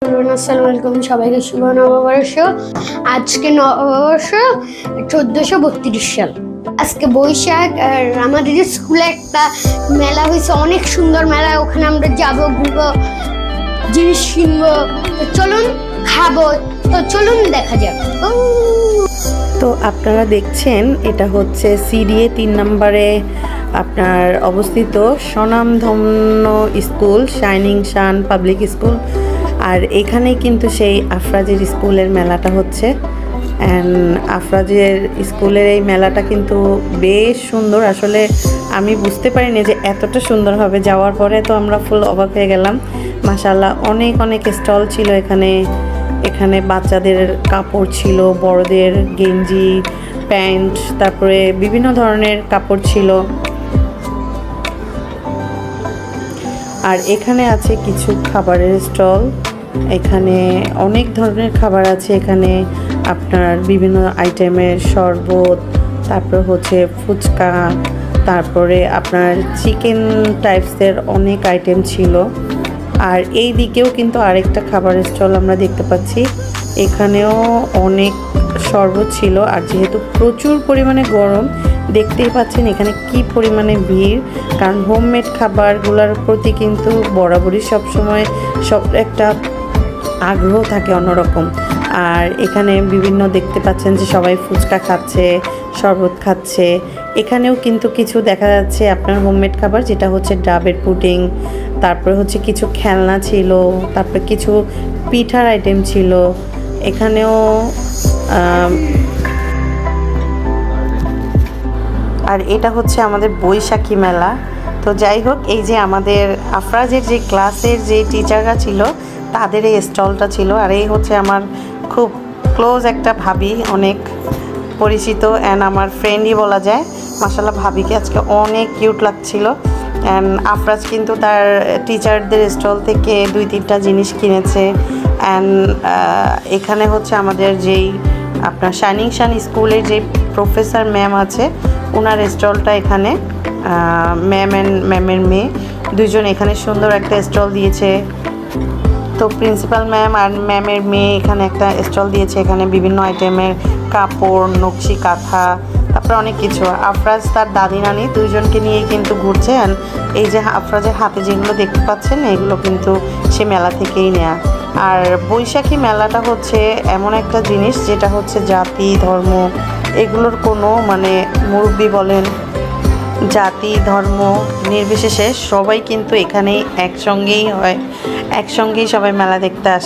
আসসালামু আলাইকুম সবাইকে শুভ নববর্ষ। আজকে নববর্ষ 1432 সাল। আজকে বৈশাখ আর আমাদের স্কুলে একটা মেলা হয়েছে, অনেক সুন্দর মেলা। ওখানে আমরা যাবো, ঘুরবো, জিনিস কিনবো। তো চলুন, খাবো। তো চলুন দেখা যাক। তো আপনারা দেখছেন এটা হচ্ছে সিডিএ 3 নম্বরে আপনার অবস্থিত স্বনামধন্য স্কুল শাইনিং সান পাবলিক স্কুল। আর এখানে কিন্তু সেই আফরাজের স্কুলের মেলাটা হচ্ছে। অ্যান্ড আফরাজের স্কুলের এই মেলাটা কিন্তু বেশ সুন্দর। আসলে আমি বুঝতে পারিনি যে এতটা সুন্দর হবে। যাওয়ার পরে তো আমরা ফুল অবাক হয়ে গেলাম। মাশাআল্লাহ, অনেক অনেক স্টল ছিল এখানে বাচ্চাদের কাপড় ছিল, বড়দের গেঞ্জি, প্যান্ট, তারপরে বিভিন্ন ধরনের কাপড় ছিল। আর এখানে আছে কিছু খাবারের স্টল। এখানে অনেক ধরনের খাবার আছে। এখানে আপনার বিভিন্ন আইটেমের শরবত, তারপর হচ্ছে ফুচকা, তারপরে আপনার চিকেন টাইপসের অনেক আইটেম ছিল। আর এই দিকেও কিন্তু আরেকটা খাবারের স্টল আমরা দেখতে পাচ্ছি। এখানেও অনেক শরবত ছিল। আর যেহেতু প্রচুর পরিমাণে গরম, দেখতেই পাচ্ছেন এখানে কি পরিমাণে ভিড়। কারণ হোমমেড খাবারগুলোর প্রতি কিন্তু বরাবরই সবসময় একটা আগ্রহ থাকে অন্যরকম। আর এখানে বিভিন্ন দেখতে পাচ্ছেন যে সবাই ফুচকা খাচ্ছে, শরবত খাচ্ছে। এখানেও কিন্তু কিছু দেখা যাচ্ছে আপনার হোমমেড খাবার, যেটা হচ্ছে ডাবের পুডিং, তারপরে হচ্ছে কিছু খেলনা ছিল, তারপরে কিছু পিঠার আইটেম ছিল। এখানেও আর এটা হচ্ছে আমাদের বৈশাখী মেলা। তো যাই হোক, এই যে আমাদের আফরাজের যে ক্লাসের যে টিচাররা ছিল তাদের এই স্টলটা ছিল। আর এই হচ্ছে আমার খুব ক্লোজ একটা ভাবি, অনেক পরিচিত অ্যান্ড আমার ফ্রেন্ডই বলা যায়। মাশাআল্লাহ, ভাবিকে আজকে অনেক কিউট লাগছিল। অ্যান্ড আফরাজ কিন্তু তার টিচারদের স্টল থেকে 2-3টা জিনিস কিনেছে। অ্যান্ড এখানে হচ্ছে আমাদের যেই আপনার শাইনিং সান স্কুলের যে প্রফেসর ম্যাম আছে, ওনার স্টলটা এখানে। ম্যামের মেয়ে দুইজন এখানে সুন্দর একটা স্টল দিয়েছে। তো প্রিন্সিপাল ম্যাম আর ম্যামের মেয়ে এখানে একটা স্টল দিয়েছে। এখানে বিভিন্ন আইটেমের কাপড়, নকশি কাঁথা, তারপরে অনেক কিছু। আফরাজ তার দাদি নানি দুইজনকে নিয়েই কিন্তু ঘুরছে। এই যে আফরাজের হাতে যেগুলো দেখতে পাচ্ছেন, এগুলো কিন্তু সে মেলা থেকেই নেয়া। আর বৈশাখী মেলাটা হচ্ছে এমন একটা জিনিস যেটা হচ্ছে জাতি ধর্ম এগুলোর কোনো মুরব্বি বলেন, জাতি ধর্ম নির্বিশেষে সবাই কিন্তু এখানেই একসঙ্গেই সবাই মেলা দেখতে আসে।